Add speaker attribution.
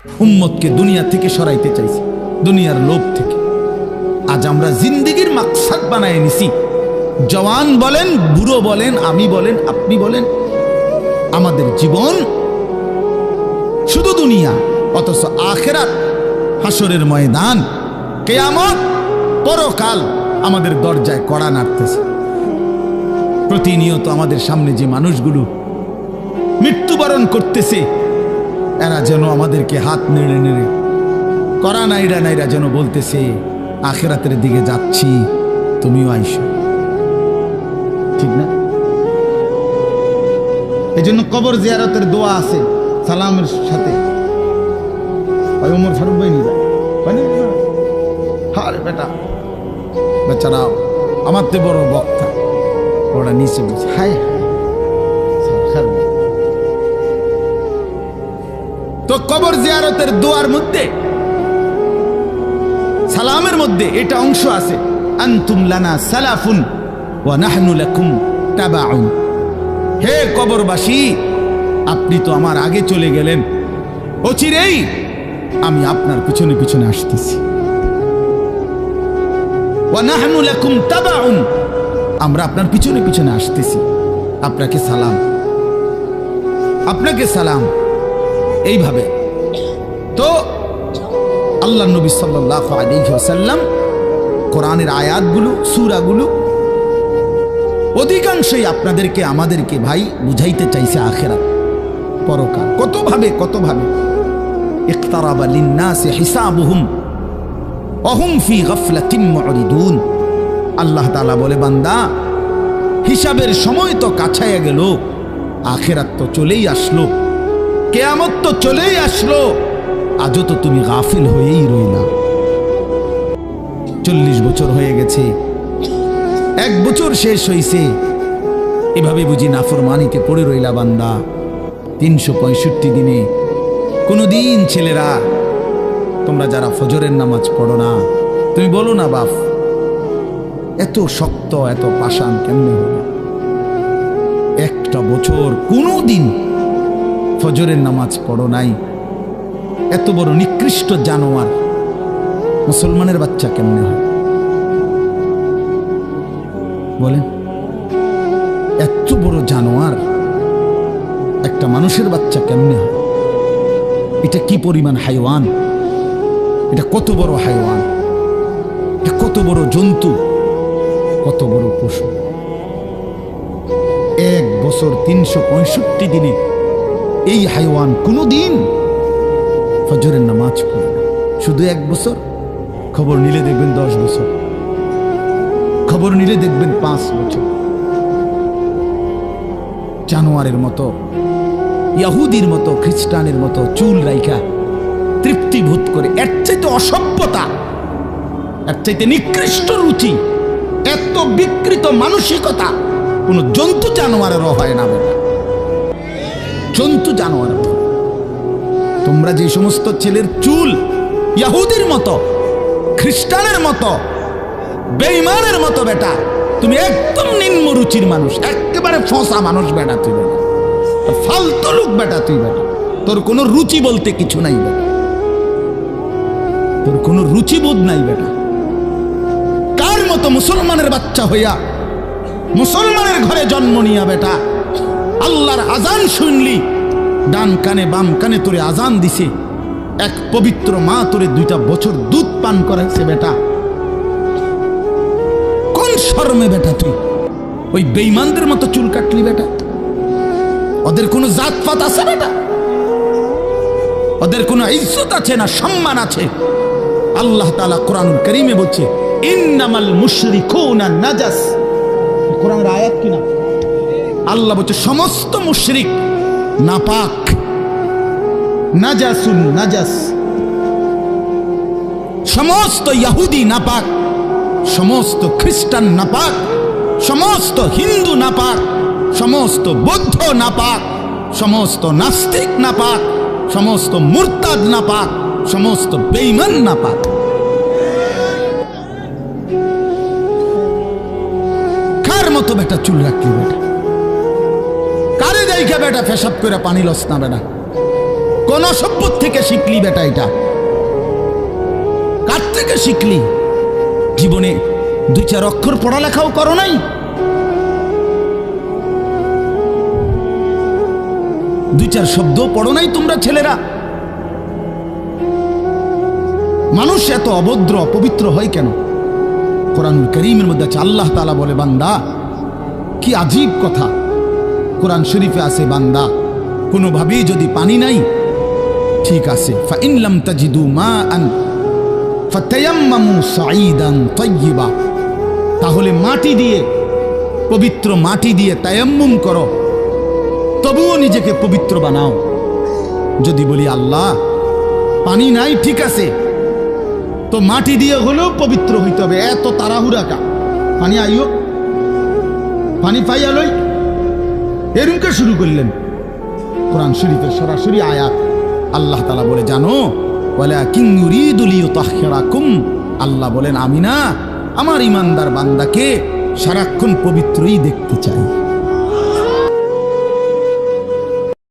Speaker 1: উম্মতকে দুনিয়া থেকে সরাইতে চাইছে, দুনিয়ার লোভ থেকে। আজ আমরা জিন্দেগির মাকসাদ বানায় নিছি। জওয়ান বলেন, বুড়ো বলেন, আমি বলেন, আপনি বলেন, আমাদের জীবন শুধু দুনিয়া, অথচ আখিরাত, হাসরের ময়দান, কিয়ামত, পরকাল আমাদের দরজায় কড়া নাড়তেছে। প্রতিনিয়ত আমাদের সামনে যে মানুষগুলো মৃত্যুবরণ করতেছে, এরা যেন আমাদেরকে হাত নেড়ে নেড়ে, করা নাইরা নাইরা যেন বলতেছে, আখিরাতের দিকে যাচ্ছি, তুমিও আইসো। ঠিক না? এই জন্য কবর জিয়ারতের দোয়া আছে সালামের সাথে। ওমর ফারুক ভাই নিয়ে যায়, আরে বেটা বেচারা আমার তে বড় বক্তা, ওরা নিচে বলছে হাই হাই। তো কবর জিয়ারতের দোয়ার মধ্যে, সালামের মধ্যে এটা অংশ আছে, আনতুম লানা সালাফুন ওয়া নাহনু লাকুম তাবাউন। হে কবরবাসী, আপনি তো আমার আগে চলে গেলেন, অচিরেই আমি আপনার পিছনে পিছনে আসতেছি। ওয়া নাহনু লাকুম তাবাউন, আমরা আপনার পিছনে পিছনে আসতেছি। আপনাকে সালাম, আপনাকে সালাম। এইভাবে তো আল্লাহ নবী সাল্লাল্লাহু আলাইহি ওয়াসাল্লাম কোরআনের আয়াতগুলো, সূরাগুলো অধিকাংশই আপনাদেরকে আমাদেরকে ভাই বুঝাইতে চাইছে আখিরাত, পরকাল। কতভাবে ইকতারাবা লিন-নাসি হিসাবুহুম ওয়া হুম ফি গাফলাতিন মুরিদুন। আল্লাহ তাআলা বলে, বান্দা, হিসাবের সময় তো কাছায়া গেল, আখিরাত তো চলেই আসলো, কিয়ামত তো চলেই আসলো, আজও তো তুমি গাফিল হয়েই রইলা। 40 বছর হয়ে গেছে, 1 বছর শেষ হইছে, এভাবে বুঝি নাফরমানিতে পড়ে রইলা বান্দা। 365 দিনে কোনদিন ছেলেরা, তোমরা যারা ফজরের নামাজ পড়ো না, তুমি বলো না বাপ, এত শক্ত এত পাষাণ কেমনে হলো? 1টা বছর কোনদিন ফজরের নামাজ পড়ো নাই, এত বড় নিকৃষ্ট জানোয়ার মুসলমানের বাচ্চা কেমনে হয় বলেন? এত বড় জানোয়ার একটা মানুষের বাচ্চা কেমনে হয়? এটা কি পরিমাণ হাইওয়ান, এটা কত বড় হাইওয়ান, এটা কত বড় জন্তু, কত বড় পশু। 1 বছর 365 দিনে এই হাইওয়ান কোনদিন ফজরের নামাজ পড়ে না। শুধু 1 বছর, খবর নিলে দেখবেন 10 বছর, খবর নিলে দেখবেন 5 বছর। জানোয়ারের মতো, ইহুদির মতো, খ্রিস্টানের মতো চুল রাইখা তৃপ্তি বোধ করে, এর চাইতে অসভ্যতা, এর চাইতে নিকৃষ্ট রুচি, এত বিকৃত মানসিকতা কোন জন্তু জানোয়ারেরও হয় না। জন্তু জানোয়ার, তোমরা যে সমস্ত ছেলের চুল ইহুদির মতো, খ্রিস্টানের মতো, বেঈমানের মতো, বেটা তুমি একদম নিম্ন রুচির মানুষ, একেবারে ফসা মানুষ বেটা, তুই বেটা ফালতু লোক বেটা, তুই বেটা, তোর কোনো রুচি বলতে কিছু নাই বেটা, তোর কোনো রুচিবোধ নাই বেটা। কার মতো মুসলমানের বাচ্চা হইয়া, মুসলমানের ঘরে জন্ম নিয়া বেটা, আল্লাহর আজান শুনলি, ডান কানে বাম কানে তোরে আজান দিছে, এক পবিত্র মা তোরে 2টা বছর দুধ পান করাইছে বেটা, কোন শরমে বেটা তুই ওই বেঈমানদের মতো চুল কাটলি বেটা? ওদের কোনো জাতপাত আছে বেটা? ওদের কোনো ইজ্জত আছে না সম্মান আছে? আল্লাহ তাআলা কোরআনুল কারীমে বলছে, ইন্নামাল মুশরিকুনা নাজাস। কোরআনের আয়াত কিনা? আল্লাহ বলছে সমস্ত মুশরিক নাপাক, নাজাসুন নাজাস। সমস্ত ইহুদি নাপাক, সমস্ত খ্রিস্টান নাপাক, সমস্ত হিন্দু নাপাক, সমস্ত বৌদ্ধ নাপাক, সমস্ত নাস্তিক নাপাক, সমস্ত মুরতাদ নাপাক, সমস্ত বেঈমান নাপাক। কার মতো বেটা চুল রাখলি বেটা? কারে দেখে বেটা পেশাব করে পানি লস না বেটা? কোন সভ্য থেকে শিখলি বেটা? এটা কার থেকে শিখলি? জীবনে 2-4 অক্ষর পড়ালেখাও করো নাই? 2-4 শব্দ পড়ো নাই তোমরা ছেলেরা? মানুষ এত অভদ্র অপবিত্র হয় কেন? কোরআনুল কারীমের মধ্যে আছে, আল্লাহ তাআলা বলে, বান্দা কি আজীব কথা। কোরআন শরীফে আছে, বান্দা কোনোভাবেই যদি পানি নাই, ঠিক আছে, ফাইন লাম তাজিদু মাআন ফাতায়াম্মামু সাঈদান তাইয়্যিবা, তাহলে মাটি দিয়ে, পবিত্র মাটি দিয়ে তায়াম্মুম করো, তবুও নিজেকে পবিত্র বানাও। যদি বলি আল্লাহ পানি নাই, ঠিক আছে, তো মাটি দিয়ে হলেও পবিত্র হইতে হবে, এত তাড়াহুড়া কা? পানি আইও, পানি পাইয়া লই, এরকম শুরু করলেন। কোরআন শরীফের সরাসরি আয়াত, আল্লাহ তাআলা বলে, জানো, ওয়ালাকিন ইউরিদু লিইউতাহহিরাকুম, আল্লাহ বলেন আমি না আমার ইমানদার বান্দাকে সারাক্ষণ পবিত্রই দেখতে চাই।